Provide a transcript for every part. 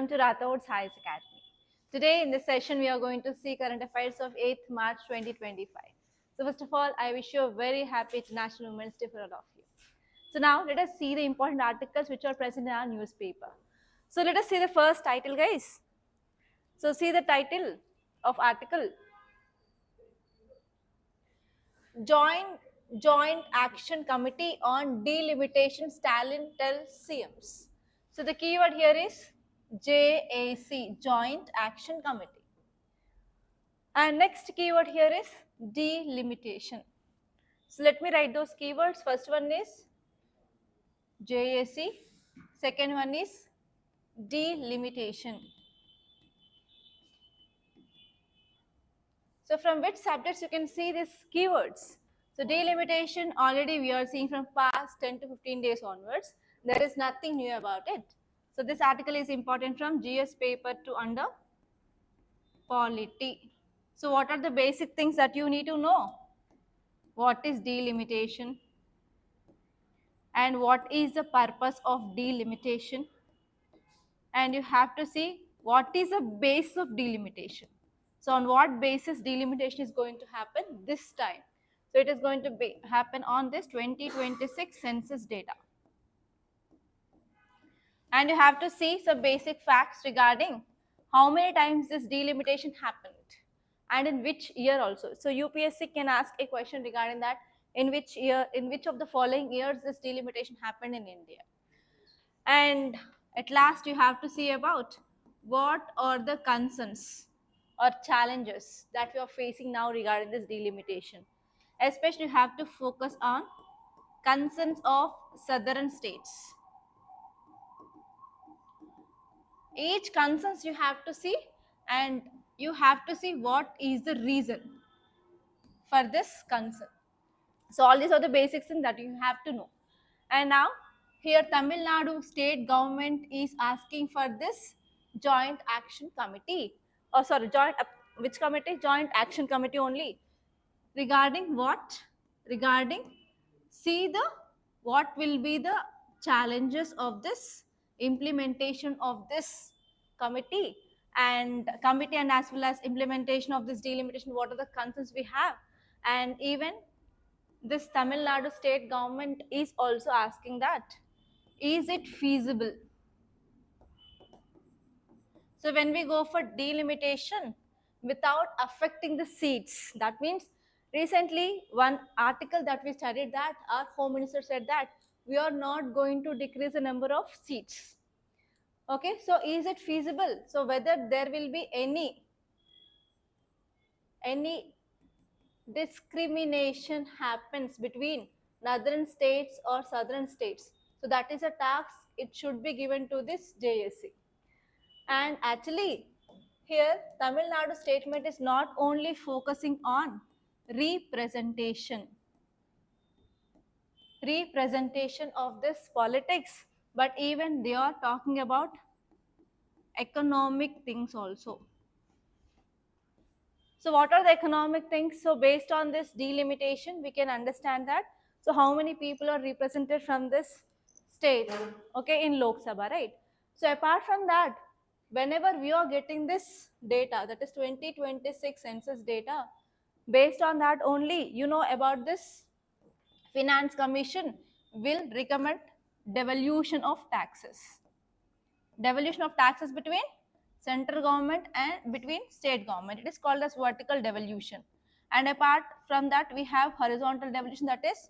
welcome to Rathods Highs Academy. Today in this session we are going to see current affairs of 8th March 2025. So first of all, I wish you a very happy International Women's Day for all of you. So now let us see the important articles which are present in our newspaper. So let us see the first title, guys. So see the title of article. Joint Action Committee on Delimitation, Stalin tells CMs. So the keyword here is JAC, Joint Action Committee. And next keyword here is delimitation. So let me write those keywords. First one is JAC, second one is delimitation. So from which subjects you can see these keywords. So delimitation already we are seeing from past 10 to 15 days onwards. There is nothing new about it. So this article is important from GS paper to under polity. So what are the basic things that you need to know? What is delimitation? And what is the purpose of delimitation? And you have to see what is the base of delimitation. So on what basis delimitation is going to happen this time? So it is going to happen on this 2026 census data. And you have to see some basic facts regarding how many times this delimitation happened and in which year also. So UPSC can ask a question regarding that, in which year, in which of the following years this delimitation happened in India. And at last you have to see about what are the concerns or challenges that we are facing now regarding this delimitation. Especially you have to focus on concerns of southern states. Each concerns you have to see, and you have to see what is the reason for this concern. So all these are the basic things that you have to know. And now here Tamil Nadu state government is asking for this joint action committee. Oh sorry, which committee? Joint action committee only. Regarding what? Regarding see the what will be the challenges of this implementation of this committee and as well as implementation of this delimitation, what are the concerns we have, and even this Tamil Nadu state government is also asking that is it feasible. So when we go for delimitation without affecting the seats, that means recently one article that we studied that our home minister said that we are not going to decrease the number of seats. Okay, so is it feasible? So whether there will be any discrimination happens between northern states or southern states. So that is a task, it should be given to this JSC. And actually here Tamil Nadu statement is not only focusing on representation of this politics, but even they are talking about economic things also. So what are the economic things? So based on this delimitation, we can understand that. So how many people are represented from this state, okay, in Lok Sabha, right? So apart from that, whenever we are getting this data, that is 2026 census data, based on that only, you know about this Finance Commission will recommend devolution of taxes. Devolution of taxes between central government and between state government. It is called as vertical devolution. And apart from that, we have horizontal devolution, that is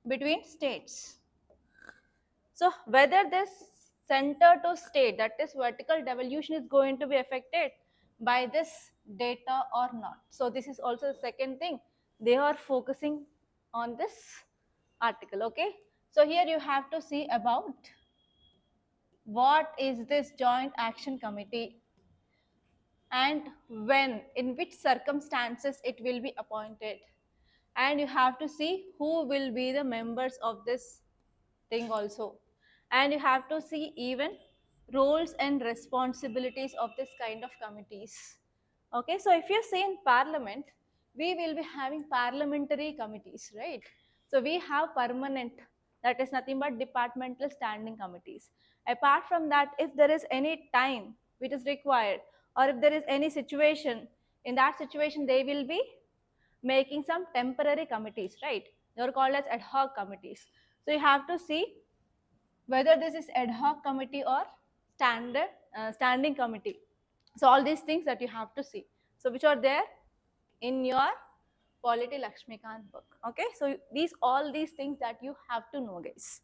between states. So whether this center to state, that is vertical devolution, is going to be affected by this data or not. So this is also the second thing they are focusing on this article. Okay, so here you have to see about what is this joint action committee and when, in which circumstances it will be appointed, and you have to see who will be the members of this thing also, and you have to see even roles and responsibilities of this kind of committees. Okay, so if you see in parliament, we will be having parliamentary committees, right? So we have permanent, that is nothing but departmental standing committees. Apart from that, if there is any time which is required, or if there is any situation, in that situation they will be making some temporary committees, right? They are called as ad hoc committees. So you have to see whether this is ad hoc committee or standing committee. So all these things that you have to see. So which are there in your Polity Lakshmikant book. Okay, so all these things that you have to know, guys.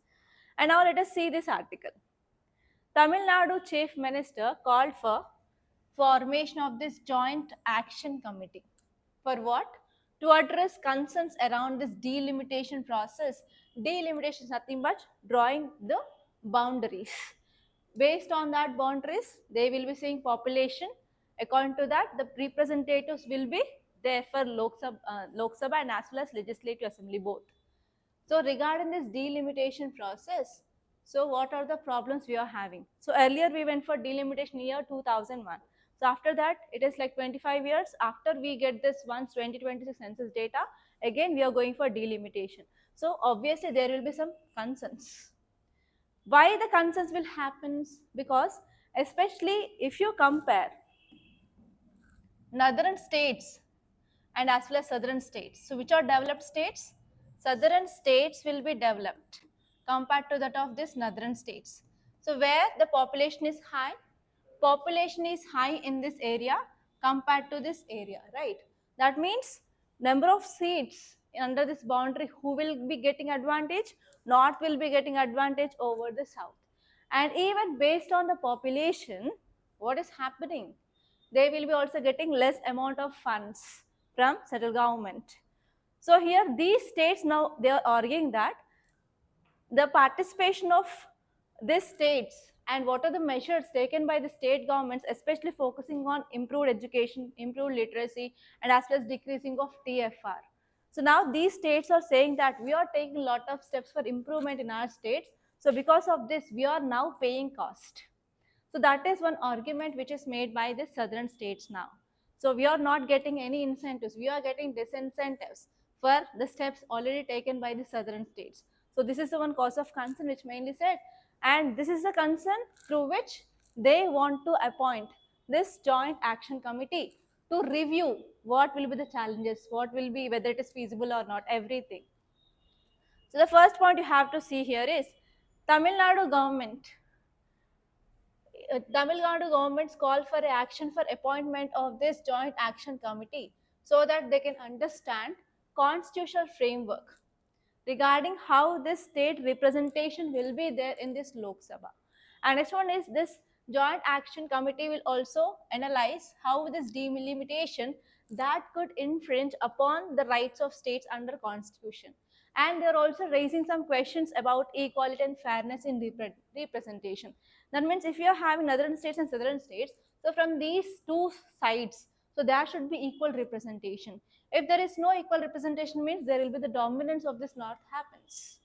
And now let us see this article. Tamil Nadu Chief Minister called for formation of this joint action committee. For what? To address concerns around this delimitation process. Delimitation is nothing but drawing the boundaries. Based on that boundaries, they will be saying population. According to that, the representatives will be there for Lok Sabha and as well as Legislative Assembly both. So regarding this delimitation process, so what are the problems we are having? So earlier we went for delimitation year 2001. So after that, it is like 25 years after we get this once 2026 census data, again we are going for delimitation. So obviously there will be some concerns. Why the concerns will happen? Because especially if you compare northern states and as well as southern states. So which are developed states? Southern states will be developed compared to that of this northern states. So where the population is high in this area compared to this area, right? That means number of seats under this boundary, who will be getting advantage? North will be getting advantage over the south. And even based on the population, what is happening? They will be also getting less amount of funds from central government. So here these states, now they are arguing that the participation of these states and what are the measures taken by the state governments, especially focusing on improved education, improved literacy, and as well as decreasing of TFR. So now these states are saying that we are taking a lot of steps for improvement in our states. So because of this, we are now paying cost. So that is one argument which is made by the southern states now. So we are not getting any incentives, we are getting disincentives for the steps already taken by the southern states. So this is the one cause of concern which mainly said, and this is the concern through which they want to appoint this joint action committee to review what will be the challenges, what will be, whether it is feasible or not, everything. So the first point you have to see here is Tamil Nadu government government's call for action for appointment of this joint action committee so that they can understand constitutional framework regarding how this state representation will be there in this Lok Sabha. And next one is this joint action committee will also analyze how this delimitation that could infringe upon the rights of states under constitution. And they're also raising some questions about equality and fairness in representation. That means if you're having northern states and southern states, so from these two sides, so there should be equal representation. If there is no equal representation, means there will be the dominance of this north happens,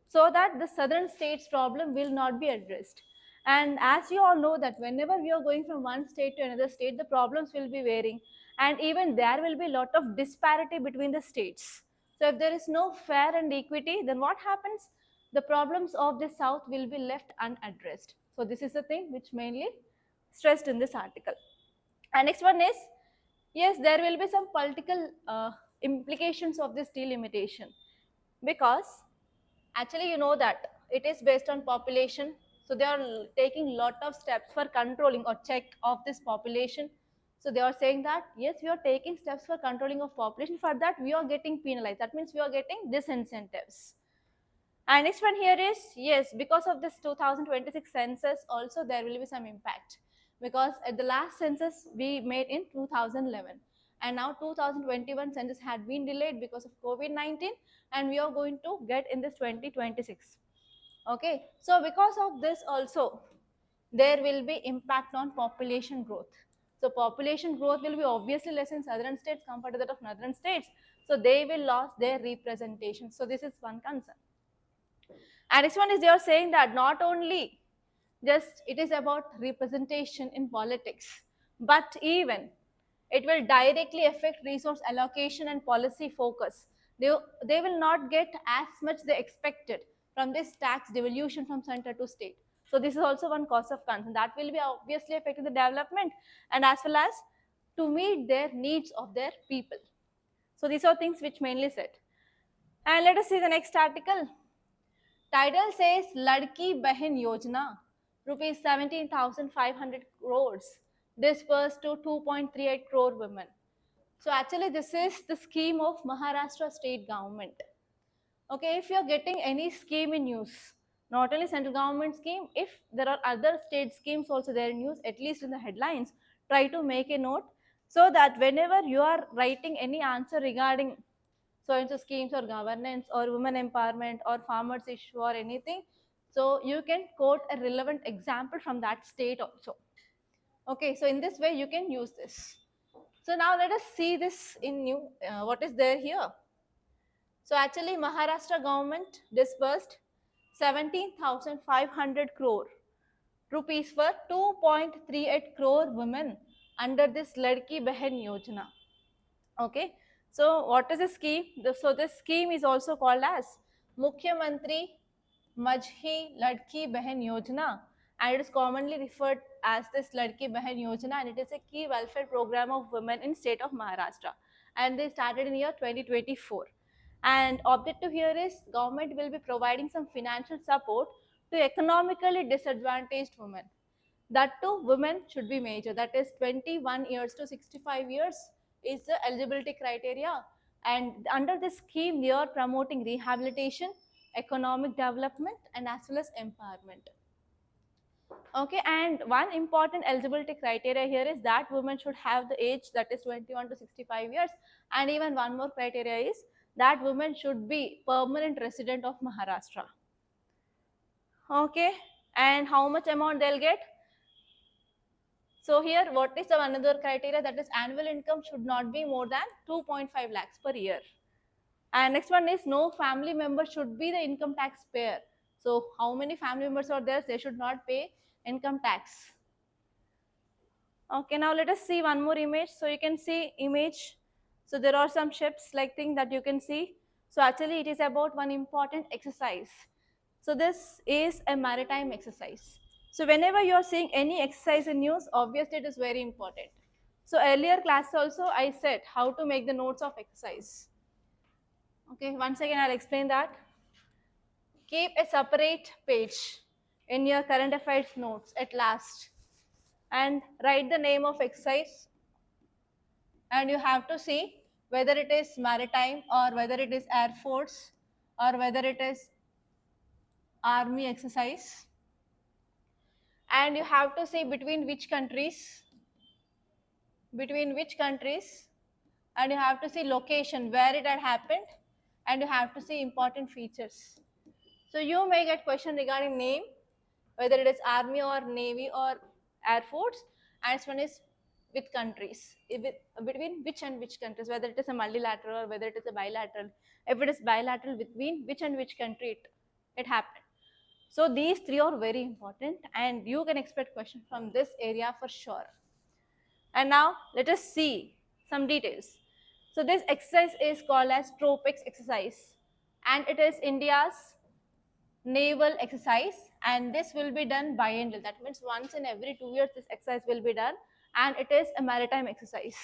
so that the southern states problem will not be addressed. And as you all know that whenever we are going from one state to another state, the problems will be varying, and even there will be a lot of disparity between the states. So if there is no fair and equity, then what happens? The problems of the south will be left unaddressed. So this is the thing which mainly stressed in this article. And next one is, yes, there will be some political implications of this delimitation, because actually you know that it is based on population. So they are taking lot of steps for controlling or check of this population. So they are saying that yes, we are taking steps for controlling of population, for that we are getting penalized. That means we are getting disincentives. And next one here is, yes, because of this 2026 census also there will be some impact, because at the last census we made in 2011, and now 2021 census had been delayed because of COVID-19, and we are going to get in this 2026. Okay, so because of this also there will be impact on population growth. So population growth will be obviously less in southern states compared to that of northern states, so they will lose their representation. So this is one concern. And next one is, they are saying that not only just it is about representation in politics, but even it will directly affect resource allocation and policy focus. They will not get as much they expected from this tax devolution from center to state. So this is also one cause of concern that will be obviously affecting the development and as well as to meet their needs of their people. So these are things which mainly said. And let us see the next article. Title says Ladki Behin Yojana, rupees 17,500 crores dispersed to 2.38 crore women. So actually this is the scheme of Maharashtra state government. Okay, if you are getting any scheme in news, not only central government scheme, if there are other state schemes also there in news, at least in the headlines, try to make a note so that whenever you are writing any answer regarding so and schemes or governance or women empowerment or farmers issue or anything, so you can quote a relevant example from that state also. Okay, so in this way you can use this. So now let us see this in new, what is there here. So actually Maharashtra government disbursed 17,500 crore rupees for 2.38 crore women under this Ladki Behin Yojana. Okay, so what is the scheme? So this scheme is also called as Mukhyamantri Majhi Ladki Behin Yojana, and it is commonly referred as this Ladki Behin Yojana, and it is a key welfare program of women in state of Maharashtra, and they started in year 2024. And objective here is government will be providing some financial support to economically disadvantaged women. That too, women should be major. That is 21 years to 65 years is the eligibility criteria. And under this scheme, they are promoting rehabilitation, economic development, and as well as empowerment. Okay, and one important eligibility criteria here is that women should have the age that is 21 to 65 years. And even one more criteria is that women should be permanent resident of Maharashtra. Okay, and how much amount they'll get? So here, what is the another criteria? That is annual income should not be more than 2.5 lakhs per year. And next one is no family member should be the income tax payer. So how many family members are there? They should not pay income tax. Okay, now let us see one more image. So you can see image. So there are some ships like thing that you can see. So actually it is about one important exercise. So this is a maritime exercise. So whenever you are seeing any exercise in news, obviously it is very important. So earlier class also I said how to make the notes of exercise. Okay, once again I'll explain that. Keep a separate page in your current affairs notes at last and write the name of exercise, and you have to see whether it is maritime or whether it is air force or whether it is army exercise, and you have to see between which countries, and you have to see location where it had happened, and you have to see important features. So you may get question regarding name, whether it is army or navy or air force, and one is with countries, between which and which countries, whether it is a multilateral or whether it is a bilateral. If it is bilateral, between which and which country it happened. So these three are very important, and you can expect questions from this area for sure. And now let us see some details. So this exercise is called as TROPEX exercise, and it is India's naval exercise, and this will be done biennial. That means once in every 2 years this exercise will be done, and it is a maritime exercise.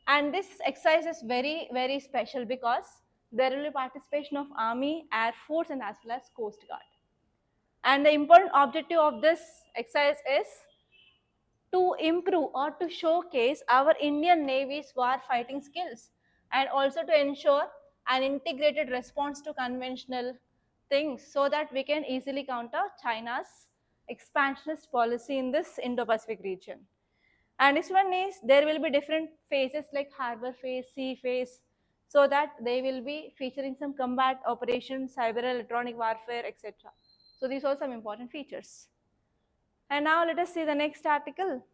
And this exercise is very, very special because there will be participation of Army, Air Force, and as well as Coast Guard. And the important objective of this exercise is to improve or to showcase our Indian Navy's war fighting skills, and also to ensure an integrated response to conventional things so that we can easily counter China's expansionist policy in this Indo-Pacific region. And this one is there will be different phases like harbor phase, sea phase, so that they will be featuring some combat operations, cyber electronic warfare, etc. So these are some important features. And now let us see the next article.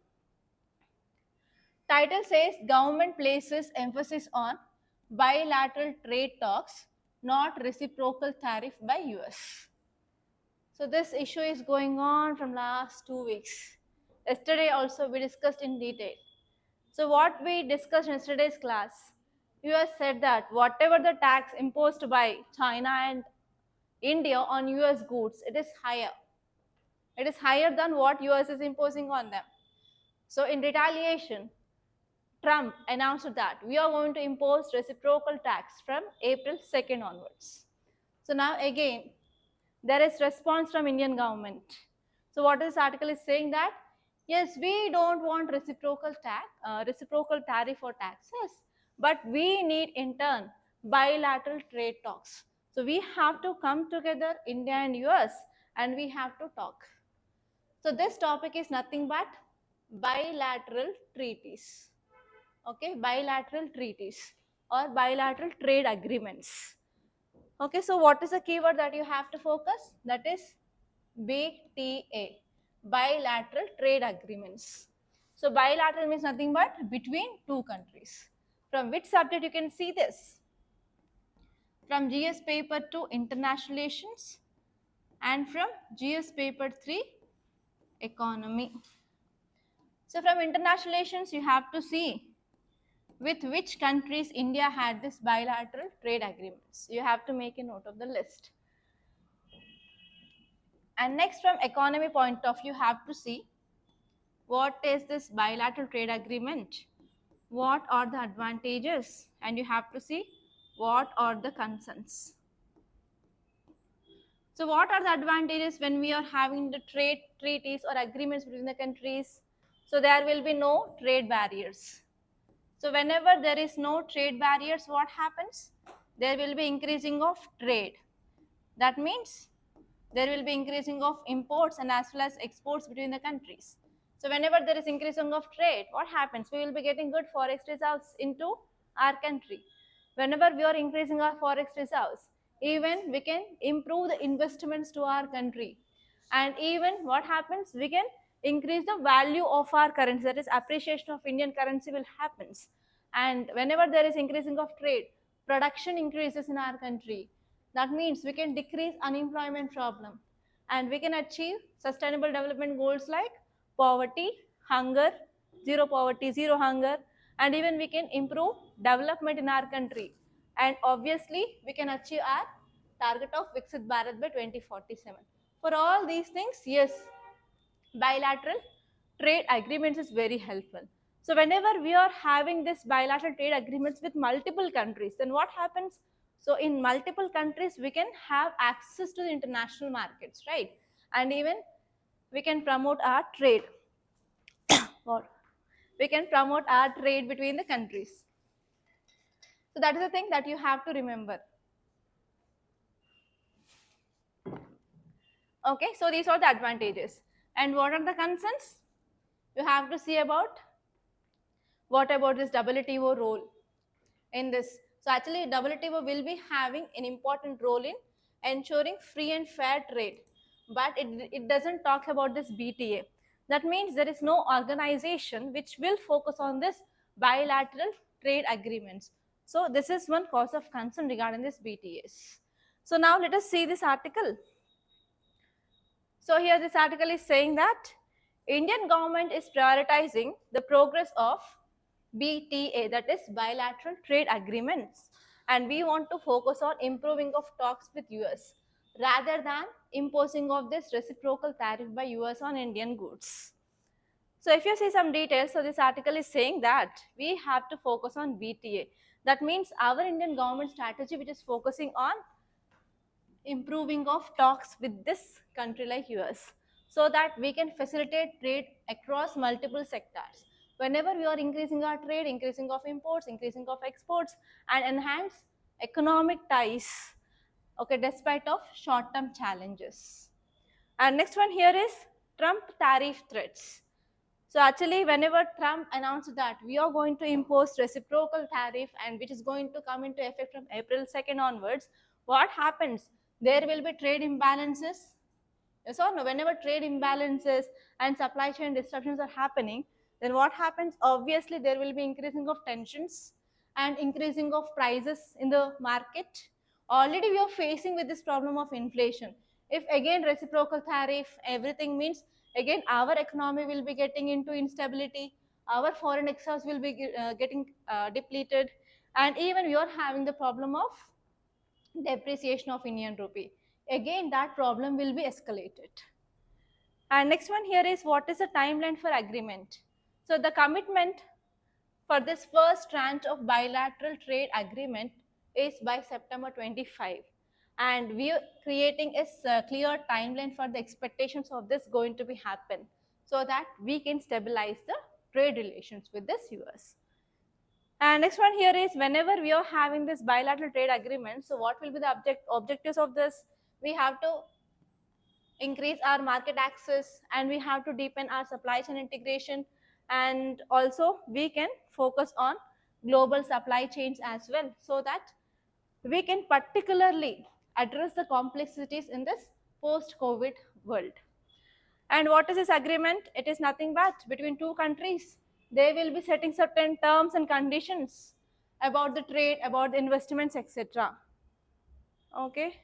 Title says government places emphasis on bilateral trade talks, not reciprocal tariff by US. So this issue is going on from last 2 weeks. Yesterday also we discussed in detail. So what we discussed in yesterday's class, US said that whatever the tax imposed by China and India on US goods, it is higher. It is higher than what US is imposing on them. So in retaliation, Trump announced that we are going to impose reciprocal tax from April 2nd onwards. So now again, there is response from Indian government. So what this article is saying that, yes, we don't want reciprocal tariff or taxes, but we need in turn bilateral trade talks. So we have to come together, India and US, and we have to talk. So this topic is nothing but bilateral treaties. Okay, bilateral treaties or bilateral trade agreements. Okay, so what is the keyword that you have to focus? That is BTA, bilateral trade agreements. So bilateral means nothing but between two countries. From which subject you can see this? From GS paper 2 international relations and from GS paper 3 economy. So from international relations you have to see with which countries India had this bilateral trade agreements. You have to make a note of the list. And next, from economy point of view, you have to see what is this bilateral trade agreement, what are the advantages, and you have to see what are the concerns. So what are the advantages when we are having the trade treaties or agreements between the countries? So there will be no trade barriers. So whenever there is no trade barriers, what happens? There will be increasing of trade. That means there will be increasing of imports and as well as exports between the countries. So whenever there is increasing of trade, what happens? We will be getting good forex reserves into our country. Whenever we are increasing our forex reserves, even we can improve the investments to our country. And even what happens? We can increase the value of our currency, that is appreciation of Indian currency will happens. And whenever there is increasing of trade, production increases in our country. That means we can decrease unemployment problem and we can achieve sustainable development goals like poverty, hunger, zero poverty, zero hunger, and even we can improve development in our country. And obviously, we can achieve our target of Viksit Bharat by 2047. For all these things, yes, bilateral trade agreements is very helpful. So whenever we are having this bilateral trade agreements with multiple countries, then what happens? So in multiple countries, we can have access to the international markets, right? And even we can promote our trade. Or we can promote our trade between the countries. So that is the thing that you have to remember. Okay, so these are the advantages. And what are the concerns? You have to see about what about this WTO role in this. So actually WTO will be having an important role in ensuring free and fair trade, but it doesn't talk about this BTA. That means there is no organization which will focus on this bilateral trade agreements. So this is one cause of concern regarding this BTAs. So now let us see this article. So here this article is saying that Indian government is prioritizing the progress of BTA, that is bilateral trade agreements, and we want to focus on improving of talks with US rather than imposing of this reciprocal tariff by US on Indian goods. So if you see some details, so this article is saying that we have to focus on BTA. That means our Indian government strategy which is focusing on improving of talks with this country like US so that we can facilitate trade across multiple sectors. Whenever we are increasing our trade, increasing of imports, increasing of exports, and enhance economic ties, okay, despite of short-term challenges. And next one here is Trump tariff threats. So actually, whenever Trump announced that we are going to impose reciprocal tariff and which is going to come into effect from April 2nd onwards, what happens? There will be trade imbalances. Yes or no? Whenever trade imbalances and supply chain disruptions are happening, then what happens? Obviously, there will be increasing of tensions and increasing of prices in the market. Already we are facing with this problem of inflation. If again reciprocal tariff, everything means again our economy will be getting into instability, our foreign exchange will be getting depleted, and even we are having the problem of depreciation of Indian rupee. Again that problem will be escalated. And next one here is, what is the timeline for agreement? So the commitment for this first tranche of bilateral trade agreement is by September 25. And we are creating a clear timeline for the expectations of this going to be happen, so that we can stabilize the trade relations with this US. And next one here is, whenever we are having this bilateral trade agreement, so what will be the objectives of this? We have to increase our market access, and we have to deepen our supply chain integration, and also we can focus on global supply chains as well, so that we can particularly address the complexities in this post-COVID world. And what is this agreement? It is nothing but between two countries. They will be setting certain terms and conditions about the trade, about the investments, etc. Okay.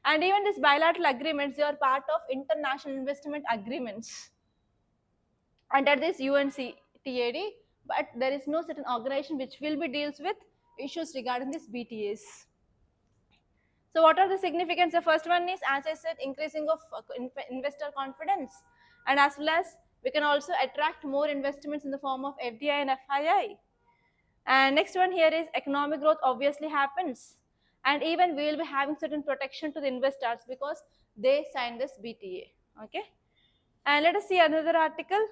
And even these bilateral agreements, they are part of international investment agreements under this UNCTAD, but there is no certain organization which will be deals with issues regarding this BTAs. So what are the significance? The first one is, as I said, increasing of investor confidence, and as well as we can also attract more investments in the form of FDI and FII. And next one here is, economic growth obviously happens, and even we will be having certain protection to the investors because they signed this BTA. Okay. And let us see another article.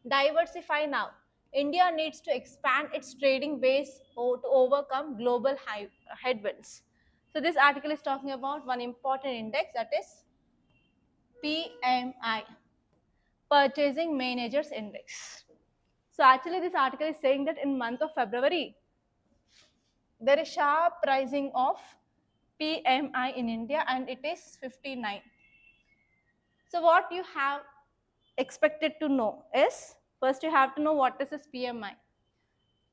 Diversify now. India needs to expand its trading base to overcome global headwinds. So this article is talking about one important index, that is PMI, Purchasing Managers Index. So actually this article is saying that in month of February, there is sharp rising of PMI in India, and it is 59. So what you have expected to know is, first you have to know what is this PMI.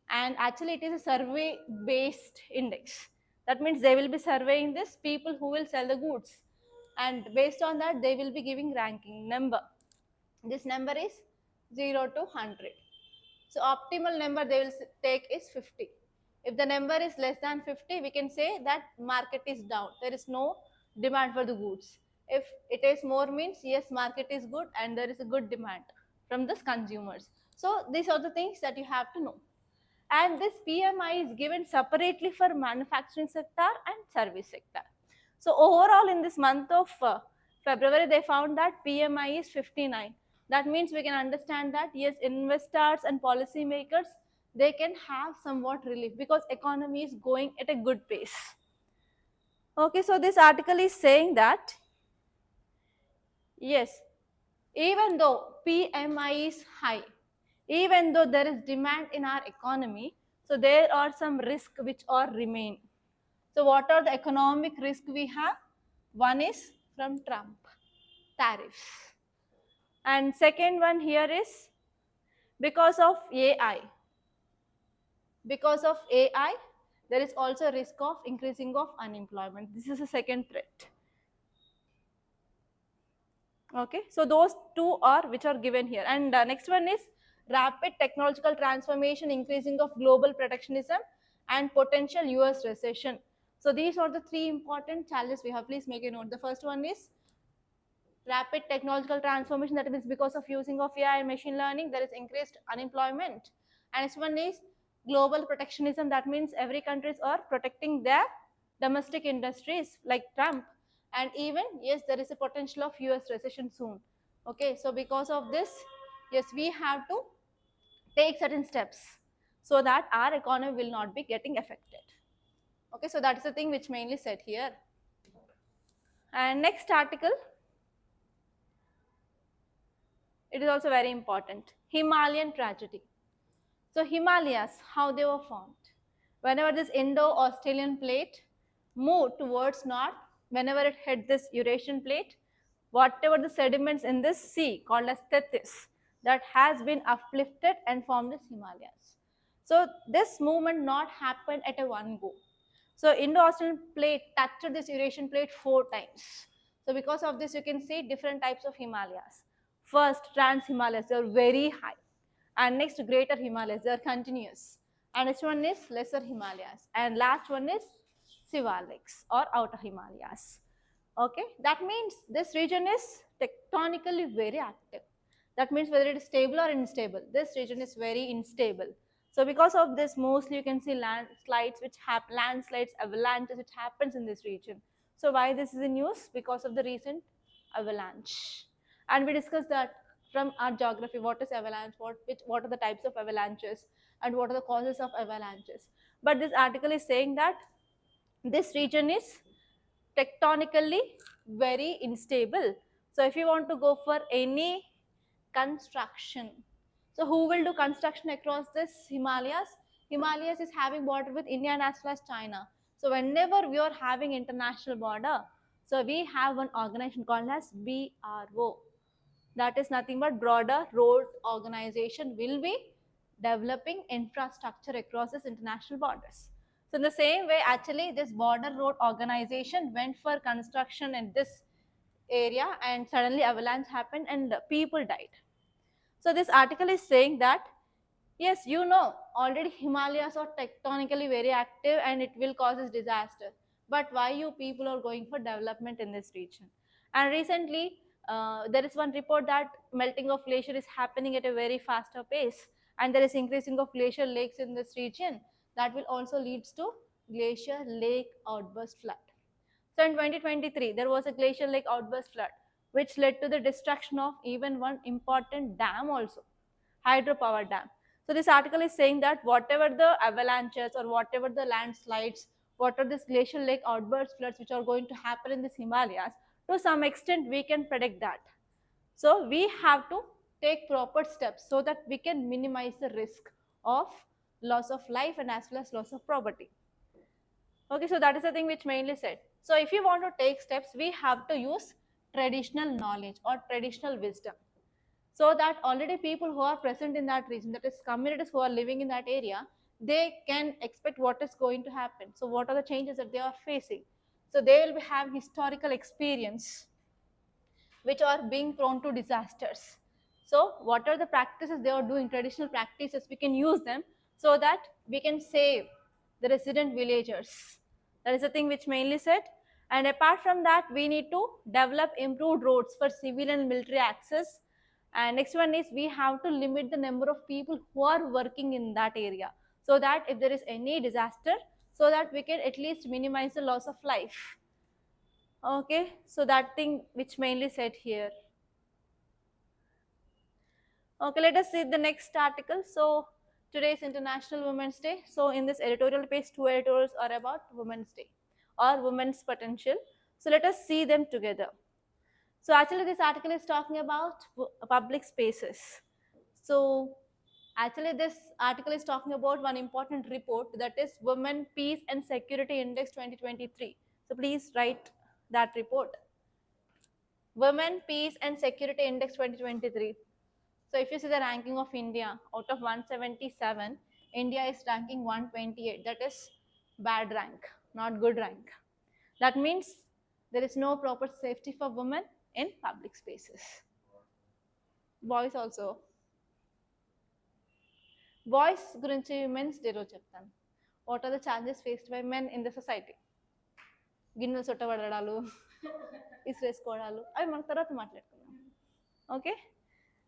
And actually it is a survey based index. That means they will be surveying this people who will sell the goods, and based on that they will be giving ranking number. This number is 0 to 100. So optimal number they will take is 50. If the number is less than 50, we can say that market is down, there is no demand for the goods. If it is more, means yes, market is good and there is a good demand from the consumers. So these are the things that you have to know. And this PMI is given separately for manufacturing sector and service sector. So overall in this month of February, they found that PMI is 59. That means we can understand that yes, investors and policymakers, they can have somewhat relief because economy is going at a good pace. Okay, so this article is saying that yes, even though PMI is high, even though there is demand in our economy, so there are some risks which are remain. So what are the economic risks we have? One is from Trump, tariffs. And second one here is because of AI. Because of AI, there is also a risk of increasing of unemployment. This is a second threat. Okay, so those two are which are given here. And next one is rapid technological transformation, increasing of global protectionism, and potential US recession. So these are the three important challenges we have. Please make a note. The first one is rapid technological transformation, that is because of using of AI and machine learning, there is increased unemployment. And next one is global protectionism, that means every countries are protecting their domestic industries like Trump. And even yes, there is a potential of US recession soon. Okay, so because of this, yes, we have to take certain steps so that our economy will not be getting affected. Okay, so that is the thing which mainly said here. And next article, it is also very important. Himalayan tragedy. So Himalayas, how they were formed. Whenever this Indo-Australian plate moved towards north, whenever it hit this Eurasian plate, whatever the sediments in this sea called as Tethys, that has been uplifted and formed as Himalayas. So this movement not happened at a one go. So Indo-Australian plate touched this Eurasian plate 4 times. So because of this, you can see different types of Himalayas. First, Trans-Himalayas, they are very high. And next, Greater Himalayas, they are continuous. And next one is Lesser Himalayas. And last one is Sivaliks or Outer Himalayas. Okay, that means this region is tectonically very active. That means whether it is stable or unstable, this region is very unstable. So because of this, mostly you can see landslides, landslides, avalanches, which happens in this region. So why this is in news? Because of the recent avalanche. And we discussed that from our geography, what is avalanche, what are the types of avalanches, and what are the causes of avalanches. But this article is saying that this region is tectonically very unstable. So if you want to go for any construction, so who will do construction across this Himalayas? Himalayas is having border with India and as well as China. So whenever we are having international border, so we have one organization called as BRO. That is nothing but Broader Road Organization will be developing infrastructure across this international borders. So in the same way, actually, this Border Road Organization went for construction in this area, and suddenly avalanche happened and people died. So this article is saying that, yes, you know, already Himalayas are tectonically very active and it will cause this disaster. But why you people are going for development in this region? And recently, there is one report that melting of glacier is happening at a very faster pace, and there is increasing of glacier lakes in this region that will also leads to glacier lake outburst flood. So in 2023, there was a glacial lake outburst flood, which led to the destruction of even one important dam also, hydropower dam. So this article is saying that whatever the avalanches or whatever the landslides, what are this glacial lake outburst floods which are going to happen in this Himalayas, to some extent we can predict that. So we have to take proper steps so that we can minimize the risk of loss of life and as well as loss of property. Okay, so that is the thing which mainly said. So if you want to take steps, we have to use traditional knowledge or traditional wisdom, so that already people who are present in that region, that is communities who are living in that area, they can expect what is going to happen. So what are the changes that they are facing? So they will have historical experience which are being prone to disasters. So what are the practices they are doing, traditional practices, we can use them so that we can save the resident villagers. That is the thing which mainly said. And apart from that, we need to develop improved roads for civil and military access. And next one is we have to limit the number of people who are working in that area, so that if there is any disaster, so that we can at least minimize the loss of life. Okay, so that thing which mainly said here. Okay, let us see the next article. So today is International Women's Day. So in this editorial page, two editorials are about Women's Day or women's potential. So let us see them together. So actually this article is talking about public spaces. So actually this article is talking about one important report, that is Women, Peace and Security Index 2023. So please write that report. Women, Peace and Security Index 2023. So if you see the ranking of India, out of 177, India is ranking 128. That is bad rank, not good rank. That means there is no proper safety for women in public spaces. Boys also. Boys గురించి men's day రోజు చెప్తాను. What are the challenges faced by men in the society? గిన్నెలు చుట్టబడడాలు, ఇసిరేసుకోవడాలు, అవి మన తర్వాత మాట్లాడుకుందాం. Okay?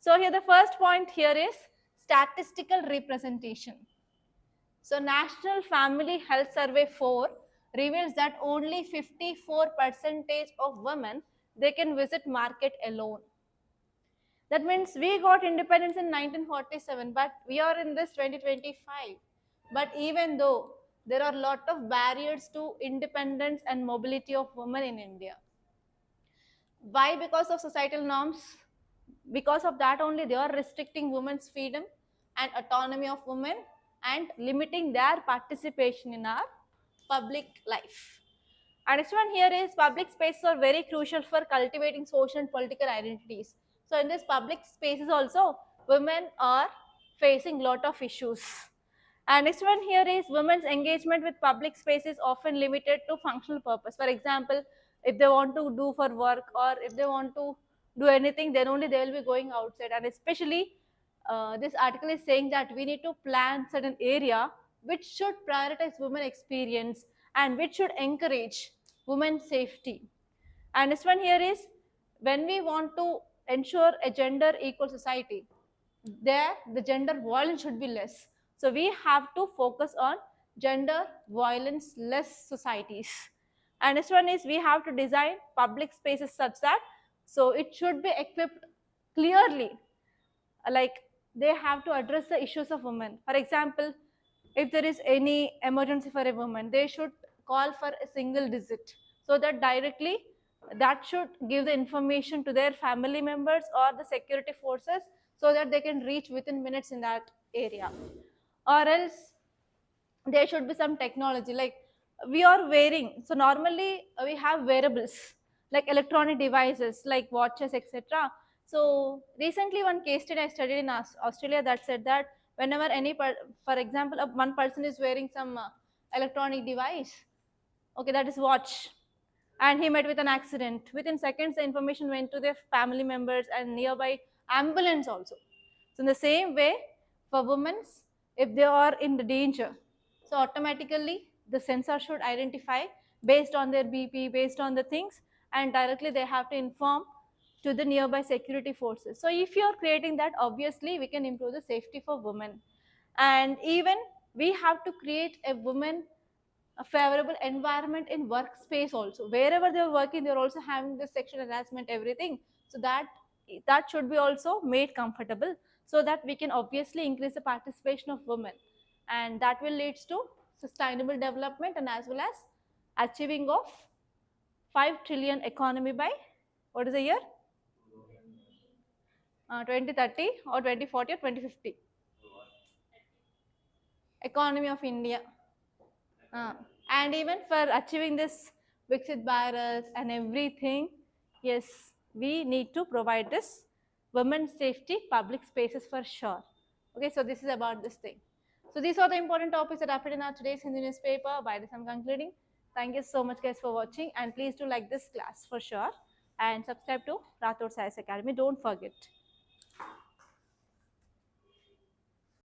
So here the first point here is statistical representation. So National Family Health Survey 4 reveals that only 54% of women, they can visit market alone. That means we got independence in 1947, but we are in this 2025. But even though there are a lot of barriers to independence and mobility of women in India. Why? Because of societal norms. Because of that only they are restricting women's freedom and autonomy of women and limiting their participation in our public life. And next one here is public spaces are very crucial for cultivating social and political identities. So in this public spaces also, women are facing lot of issues. And next one here is women's engagement with public space is often limited to functional purpose. For example, if they want to do for work or if they want to do anything, then only they will be going outside. And especially this article is saying that we need to plan certain area which should prioritize women experience and which should encourage women's safety. And this one here is when we want to ensure a gender equal society, there the gender violence should be less. So we have to focus on gender violence less societies. And this one is we have to design public spaces such that so it should be equipped clearly, like they have to address the issues of women. For example, if there is any emergency for a woman, they should call for a single digit, so that directly that should give the information to their family members or the security forces, so that they can reach within minutes in that area. Or else there should be some technology, like we are wearing, so normally we have wearables like electronic devices like watches, etc. So recently one case study I studied in Australia that said that whenever for example one person is wearing some electronic device, okay, that is watch, and he met with an accident, within seconds the information went to their family members and nearby ambulance also. So in the same way, for women, if they are in the danger, so automatically the sensor should identify based on their BP, based on the things, and directly they have to inform to the nearby security forces. So if you are creating that, obviously we can improve the safety for women. And even we have to create a favorable environment in workspace also. Wherever they're working, they're also having the sexual harassment, everything. So that should be also made comfortable, so that we can obviously increase the participation of women, and that will lead to sustainable development and as well as achieving of 5 trillion economy by what is the year? 2030 or 2040 or 2050. Economy of India. And even for achieving this Viksit Bharat and everything, yes, we need to provide this women's safety public spaces for sure. Okay, so this is about this thing. So these are the important topics that appeared in our today's Hindu newspaper. By this I'm concluding. Thank you so much guys for watching, and please do like this class for sure and subscribe to Rathods Science Academy. Don't forget.